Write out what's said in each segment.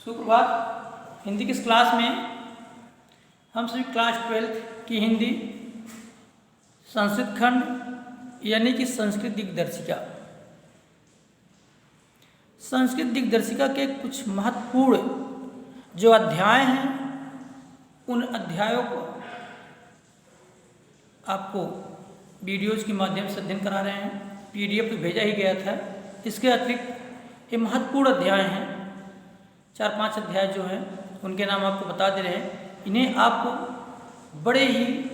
सुप्रभात। हिंदी की इस क्लास में हम सभी क्लास 12th की हिंदी संस्कृत खंड यानी कि संस्कृत दिग्दर्शिका के कुछ महत्वपूर्ण जो अध्याय हैं उन अध्यायों को आपको वीडियोज़ के माध्यम से अध्ययन करा रहे हैं। PDF तो भेजा ही गया था। इसके अतिरिक्त ये महत्वपूर्ण अध्याय हैं, 4-5 अध्याय जो हैं उनके नाम आपको बता दे रहे हैं। इन्हें आपको बड़े ही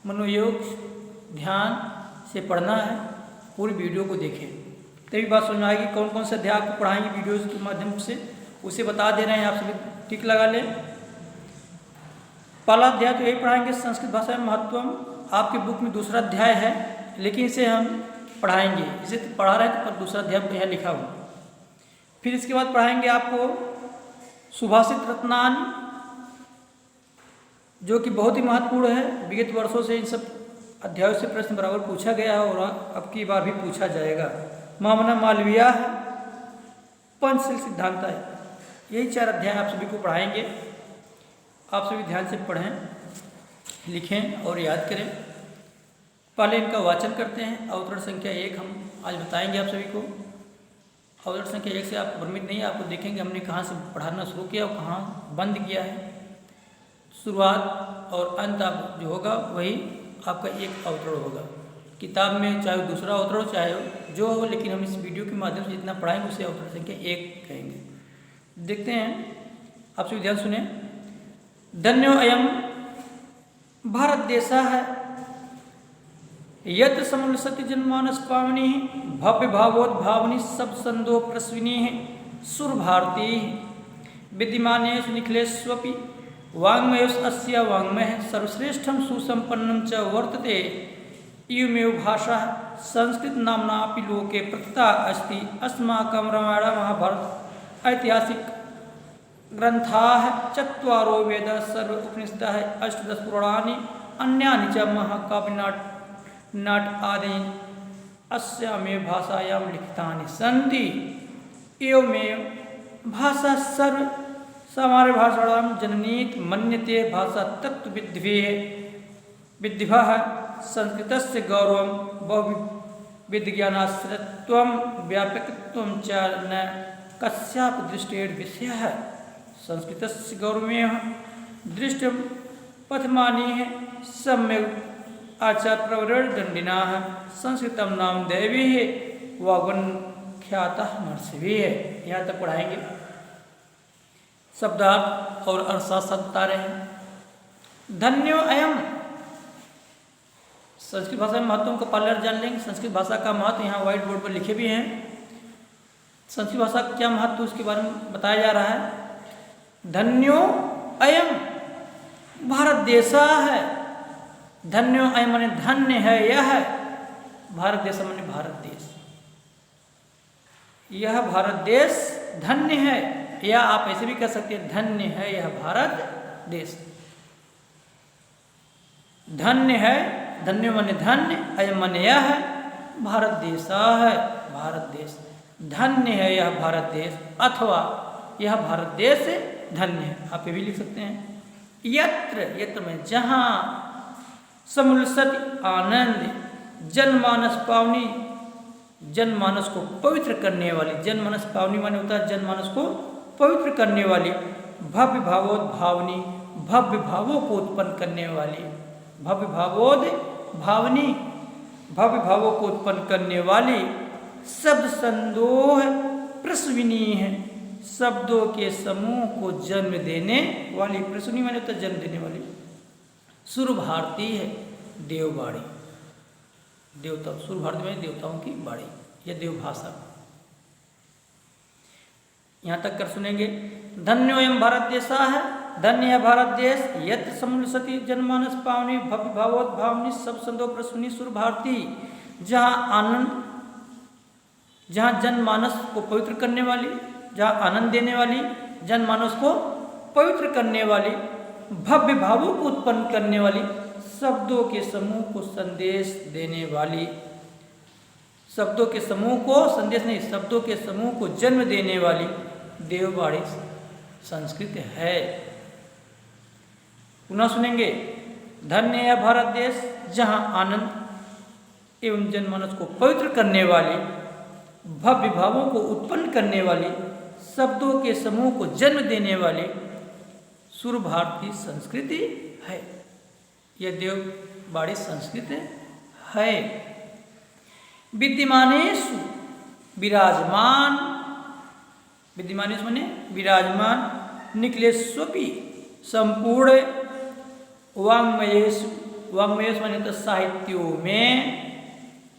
मनोयोग ध्यान से पढ़ना है। पूरी वीडियो को देखें तभी बात समझ में आएगी। कौन कौन से अध्याय आपको पढ़ाएंगे वीडियोज़ के माध्यम से उसे बता दे रहे हैं। आप सभी टिक लगा लें। पहला अध्याय तो यही पढ़ाएंगे, संस्कृत भाषा में महत्वम। आपके बुक में दूसरा अध्याय है लेकिन इसे हम पढ़ाएंगे। इसे तो पढ़ा रहे हैं पर दूसरा अध्याय यहाँ लिखा हुआ। फिर इसके बाद पढ़ाएंगे आपको सुभाषित रत्नान जो कि बहुत ही महत्वपूर्ण है। विगत वर्षों से इन सब अध्यायों से प्रश्न बराबर पूछा गया है और अब की बार भी पूछा जाएगा। मामना मालवीय है, पंचशील सिद्धांत है। यही 4 अध्याय आप सभी को पढ़ाएंगे। आप सभी ध्यान से पढ़ें, लिखें और याद करें। पहले इनका वाचन करते हैं। अवतरण संख्या 1 हम आज बताएंगे आप सभी को। अवतरण संख्या 1 से आप भ्रमित नहीं, आपको देखेंगे हमने कहाँ से पढ़ाना शुरू किया और कहाँ बंद किया है। शुरुआत और अंत आप जो होगा वही आपका एक अवतरण होगा। किताब में चाहे दूसरा अवतरण चाहे जो हो, लेकिन हम इस वीडियो के माध्यम से जितना पढ़ाएंगे उसे अवतरण संख्या 1 कहेंगे। देखते हैं, आप सभी ध्यान सुने। धन्यो अयम भारत देशा है यत्र समुल्लसति जनमानस पावनी भव्य भावोद्भावनी सब संदो प्रस्विनी सुर भारती विद्यमानेश निखिलेष्वपि वाङ्मयोस् अस्य वाङ्मयः सर्वश्रेष्ठं सुसंपन्नं च वर्तते। इयमेव भाषा संस्कृत नाम्नापि लोके प्रतिता अस्ति। अस्माकं रामायण महाभारत ऐतिहासिक ग्रंथाः 4 वेदाः सर्व उपनिषदः 18 पुराणानि अन्यानि च महाकाव्यनाट आदीनि अस्यामेव भाषायां लिखितानि सन्ति। एवमेव भाषा सर्व सामान्य भाषाणां जननीत मन्यते। भाषा तत्त्वविद्भिः संस्कृतस्य गौरवं बहुविधज्ञानाश्रयत्वं व्यापकत्वं च न कस्यापि दृष्टेर् विषयः। संस्कृतस्य गौरवमेव दृष्टं पथमानीः सम्यक् आचार्यप्रवरदण्डिनः। संस्कृतं नाम दैवीः वाग्वन्ख्यातः महर्षिभिः। यहाँ तक पढ़ाएंगे। शब्दार्थ और अर्थशास्त्र बता रहे हैं। धन्यो अयम संस्कृत भाषा में महत्व का पहले जान लेंगे। संस्कृत भाषा का महत्व यहाँ व्हाइट बोर्ड पर लिखे भी हैं। संस्कृत भाषा का क्या महत्व उसके बारे में बताया जा रहा है। धन्यो अयम भारत देशा है। धन्यो अयम माने धन्य है यह। भारत देश माने भारत देश। यह भारत देश धन्य है, या आप ऐसे भी कह सकते हैं धन्य है यह भारत देश। धन्य है, धन्य माने धन्य, अयम माने यह है, भारत देशा है भारत देश। धन्य है यह भारत देश अथवा यह भारत देश धन्य है, आप ये भी लिख सकते हैं। यत्र में जहाँ समुल्लसति आनंद जनमानस पावनी जनमानस को पवित्र करने वाली। जनमानस पावनी माने होता है जनमानस को पवित्र करने वाली। भव्य भावोद्भावनी भव्य भावों को उत्पन्न करने वाली। भव्य भावोद्भावनी भव्य भावों को उत्पन्न करने वाली। शब्द संदोह प्रस्विनी है, शब्दों के समूह को जन्म देने वाली। प्रस्विनी माने होता है जन्म देने वाली। सुर भारती है देववाणी। देवता सुर भारती में देवताओं की वाणी, यह देवभाषा। यहाँ तक कर सुनेंगे। धन्योयम भारत देशा है, धन्य है भारत देश। यत्र समुल्लसति जनमानस पावनी भव्य भावोद्भावनी सब संदो प्रस्विनी सुर भारती। जहाँ आनंद, जहाँ जनमानस को पवित्र करने वाली, जहाँ आनंद देने वाली, जनमानस को पवित्र करने वाली, भव्य भावों को उत्पन्न करने वाली, शब्दों के समूह को संदेश देने वाली। शब्दों के समूह को संदेश नहीं, शब्दों के समूह को जन्म देने वाली। देववाड़ी संस्कृत है। पुनः सुनेंगे। धन्य है भारत देश, जहाँ आनंद एवं जनमानस को पवित्र करने वाली, भव्य भावों को उत्पन्न करने वाली, शब्दों के समूह को जन्म देने वाली सुर भारतीय संस्कृति है। यह देववाड़ी संस्कृति है। विद्यमानेषु विराजमान, विद्यमानेषु माने विराजमान, निखिलेष्वपि संपूर्ण, वाङ्मयेषु, वाङ्मयेषु माने तो साहित्यों में,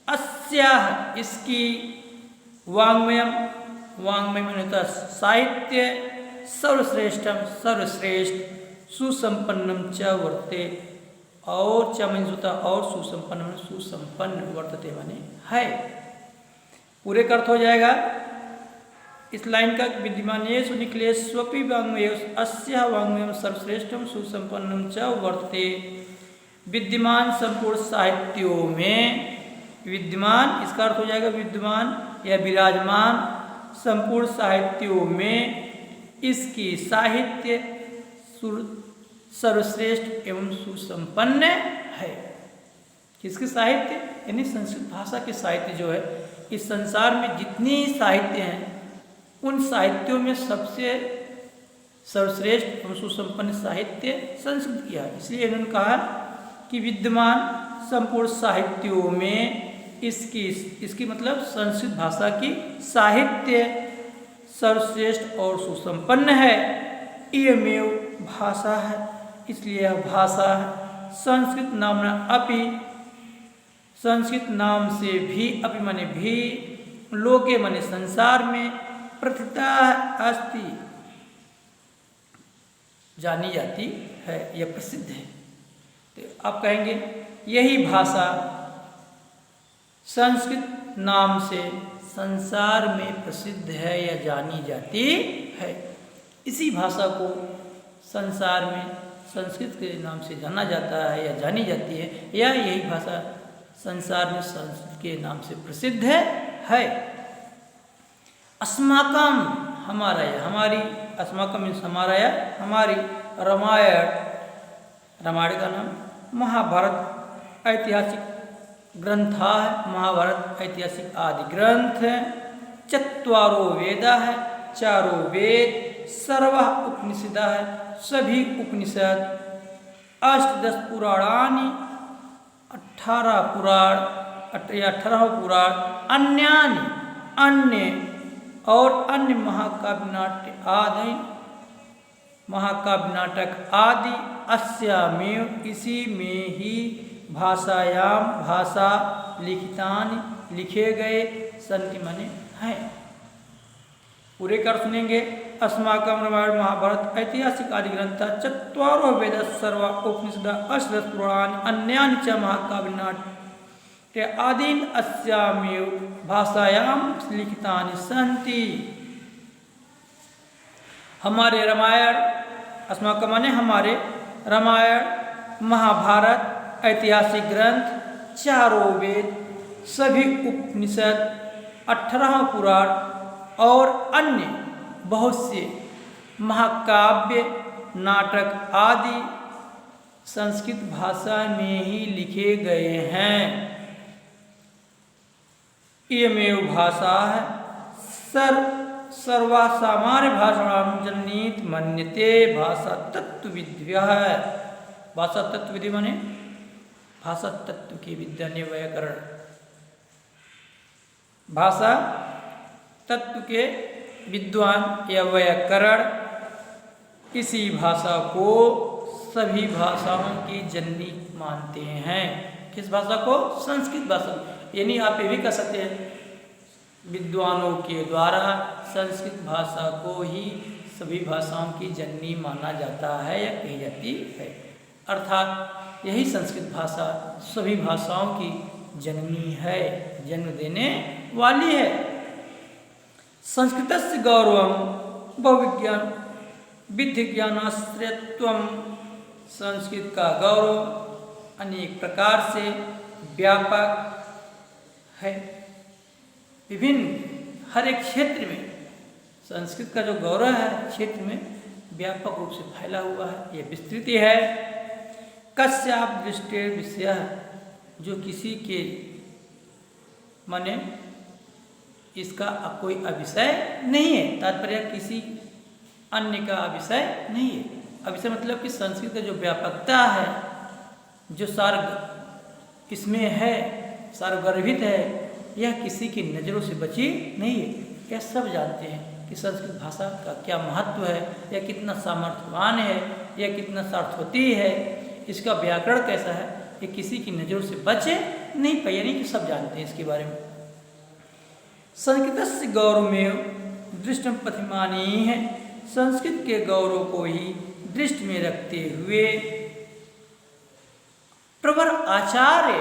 अस्याह इसकी, वाङ्मयम, वाङ्मय माने तो साहित्य, सर्वश्रेष्ठम सर्वश्रेष्ठ, सुसंपन्नम च वर्ते, और च माने होता और, सुसंपन्न सुसंपन्न, वर्तते माने है। पूरे का अर्थ हो जाएगा इस लाइन का। विद्यमानेषु निखिलेष्वपि वाङ्मयेषु अस्याः वाङ्मयं सर्वश्रेष्ठम सुसंपन्नम च वर्तते। विद्यमान संपूर्ण साहित्यों में, विद्यमान इसका अर्थ हो जाएगा विद्यमान या विराजमान संपूर्ण साहित्यों में इसकी साहित्य सर्वश्रेष्ठ एवं सुसंपन्न है। किसके साहित्य? यानी संस्कृत भाषा के साहित्य जो है, इस संसार में जितनी साहित्य हैं उन साहित्यों में सबसे सर्वश्रेष्ठ एवं सुसंपन्न साहित्य संस्कृत की है। इसलिए इन्होंने कहा कि विद्यमान संपूर्ण साहित्यों में इसकी मतलब संस्कृत भाषा की साहित्य सर्वश्रेष्ठ और सुसंपन्न है। इयमेव भाषा है, इसलिए यह भाषा है। संस्कृत नामना अपि, संस्कृत नाम से भी, अपि माने भी, लोके माने संसार में, प्रथिता अस्ति जानी जाती है, यह प्रसिद्ध है। तो आप कहेंगे यही भाषा संस्कृत नाम से संसार में प्रसिद्ध है या जानी जाती है। इसी भाषा को संसार में संस्कृत के नाम से जाना जाता है या जानी जाती है, या यही भाषा संसार में संस्कृत के नाम से प्रसिद्ध है। अस्माकम हमारा या हमारी, अस्माकम मीन्स हमारा या हमारी, रामायण, रामायण का नाम, महाभारत ऐतिहासिक ग्रंथ है, महाभारत ऐतिहासिक आदि ग्रंथ है। चत्वारो वेदा है, चारों वेद, सर्व उपनिषदा है, सभी उपनिषद, अष्टदश पुराणानि 18 पुराण, 18 पुराण, अन्यानि अन्य, और अन्य महाकाव्य नाट्य आदि, महाकाव्य नाटक आदि, अस्यामेव इसी में ही भाषायाम भाषा लिखितानि लिखे गए संति माने हैं। पूरे कर सुनेंगे। अस्माकं रामायण महाभारत ऐतिहासिक आदि ग्रंथ, चत्वारो वेद, सर्व उपनिषद, अष्टदश पुराण, अन्यानि च महाकाव्य नाट्य आदीन अस्यामेव भाषायां लिखितानि सन्ति। हमारे रामायण, अस्माकं माने हमारे, रामायण, महाभारत ऐतिहासिक ग्रंथ, चारों वेद, सभी उपनिषद, 18 पुराण और अन्य बहुत से महाकाव्य नाटक आदि संस्कृत भाषा में ही लिखे गए हैं। इयमेव भाषा है सर्वा सामान्य भाषाणां जननीत मन्यते भाषा तत्वविद्या है। भाषा तत्वविधि माने भाषा तत्व की विद्या ने व्याकरण, भाषा तत्व के विद्वान या व्याकरण, इसी भाषा को सभी भाषाओं की जननी मानते हैं। किस भाषा को? संस्कृत भाषा। यानी आप ये भी कह सकते हैं विद्वानों के द्वारा संस्कृत भाषा को ही सभी भाषाओं की जननी माना जाता है या कही जाती है। अर्थात यही संस्कृत भाषा सभी भाषाओं की जननी है, जन्म देने वाली है। संस्कृतस्य गौरवं बहुविज्ञान विधिज्ञानाश्रयत्वं, संस्कृत का गौरव अनेक प्रकार से व्यापक है। विभिन्न हर एक क्षेत्र में संस्कृत का जो गौरव है क्षेत्र में व्यापक रूप से फैला हुआ है, यह विस्तृति है। कस्याप दृष्टि विषय, जो किसी के माने इसका कोई अविषय नहीं है, तात्पर्य किसी अन्य का अविषय नहीं है। अविषय मतलब कि संस्कृत का जो व्यापकता है, जो इसमें है, सार्वगर्भित है, यह किसी की नज़रों से बची नहीं है। यह सब जानते हैं कि संस्कृत भाषा का क्या महत्व है, यह कितना सामर्थ्यवान है, यह कितना सार्थवती है, इसका व्याकरण कैसा है, ये किसी की नज़रों से बचे नहीं पाए, यानी कि सब जानते हैं इसके बारे में। संस्कृत से गौरव में दृष्टम पथिमानी है, संस्कृत के गौरव को ही दृष्टि में रखते हुए प्रवर आचार्य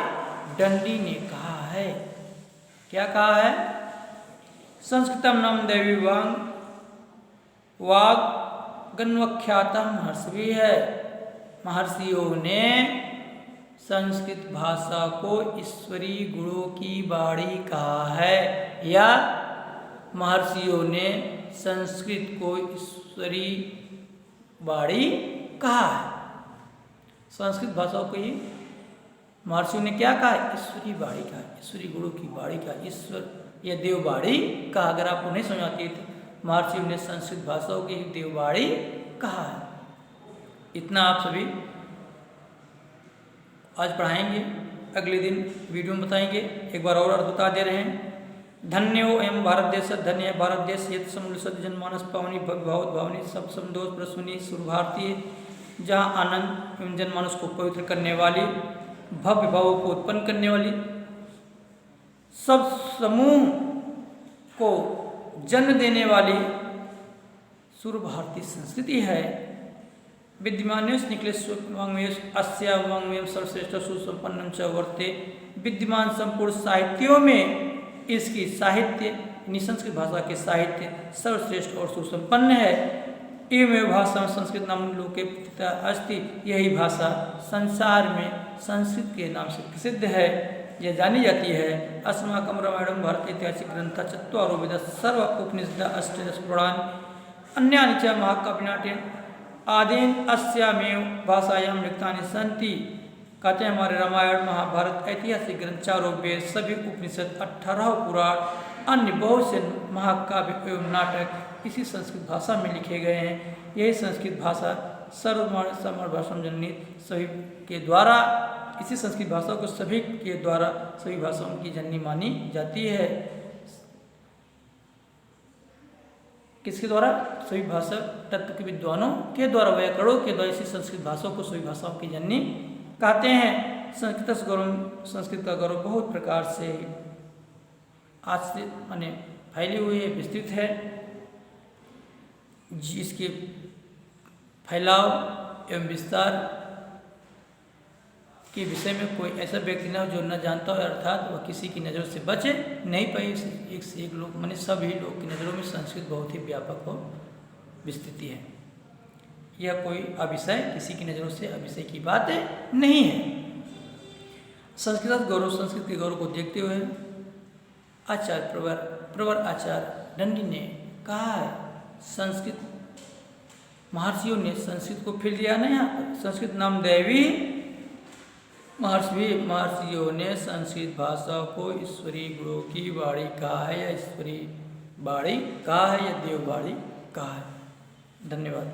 दंडी ने कहा है। क्या कहा है? संस्कृतम नाम दैवी वाग गन्वख्यातम महर्षि है। महर्षियों ने संस्कृत भाषा को ईश्वरीय गुणों की बाड़ी कहा है, या महर्षियों ने संस्कृत को ईश्वरीय बाड़ी कहा है। संस्कृत भाषा को ही महर्षियों ने क्या कहा? ईश्वरीय बाड़ी कहा, ईश्वरीय गुणों की बाड़ी कहा, ईश्वर या देवबाड़ी कहा। अगर आपको नहीं समझ आती तो महर्षियों ने संस्कृत भाषाओं की देवबाड़ी कहा है। इतना आप सभी आज पढ़ाएंगे, अगले दिन वीडियो में बताएंगे। एक बार और अर्थ बता दे रहे हैं। धन्यो एवं भारत देश, धन्य है भारत देश, यत समूल सद जनमानस पावनी भगभावत भावनी सब समदोष प्रसूनी सुर भारतीय, जहाँ आनंद एवं जनमानस को पवित्र करने वाली, भव्य भावों को उत्पन्न करने वाली, सब समूह को जन्म देने वाली सुर भारतीय संस्कृति है। विद्यमान्योस निखिलेश वाङ्मयेश अस्या वाङ्मयम सर्वश्रेष्ठ सुसंपन्नम च वर्ते। विद्यमान संपूर्ण साहित्यों में इसकी साहित्य संस्कृत भाषा के साहित्य सर्वश्रेष्ठ और सुसंपन्न है। एवं भाषा संस्कृत नाम लोके प्रतिष्ठा अस्ति, यही भाषा संसार में संस्कृत के नाम से प्रसिद्ध है, यह जानी जाती है। अस्माकं रामायणं भारत ऐतिहासिक ग्रंथ चत्वारो वेद सर्व उपनिषद अष्टादश पुराण अन्यानि च महाकाव्यानि आदीन अस्यामेव भाषायां लिखितानि सन्ति। कहते हैं हमारे रामायण महाभारत ऐतिहासिक ग्रंथ, चारों वेद, सभी उपनिषद, 18 पुराण, अन्य बहुत से महाकाव्य एवं नाटक इसी संस्कृत भाषा में लिखे गए हैं। यही संस्कृत भाषा सर्वमान्य भाषा जननी, सभी के द्वारा इसी संस्कृत भाषा को सभी के द्वारा सभी भाषाओं की जननी मानी जाती है। किसके द्वारा? सभी भाषा तत्व के विद्वानों के द्वारा, व्याकरणों के द्वारा इसी संस्कृत भाषा को सभी भाषाओं की जननी कहते हैं। संस्कृत का गौरव बहुत प्रकार से आज से माने फैली हुई है, विस्तृत है। जिसके फैलाव एवं विस्तार के विषय में कोई ऐसा व्यक्ति न हो जो न जानता हो, अर्थात वह किसी की नज़रों से बचे नहीं पाए। एक से एक लोग माने सभी लोग की नज़रों में संस्कृत बहुत ही व्यापक और विस्तृति है। यह कोई अविषय, किसी की नज़रों से अविषय की बात नहीं है। संस्कृत गौरव, संस्कृत के गौरव को देखते हुए आचार्य प्रवर आचार्य दंडी ने कहा है, संस्कृत महर्षियों ने संस्कृत को फिर दिया ना यहाँ पर, संस्कृत नाम दैवी महर्षियों ने संस्कृत भाषा को ईश्वरीय गुणों की बाड़ी कहा है, या ईश्वरीय बाड़ी कहा है, या देव बाड़ी कहा है। धन्यवाद।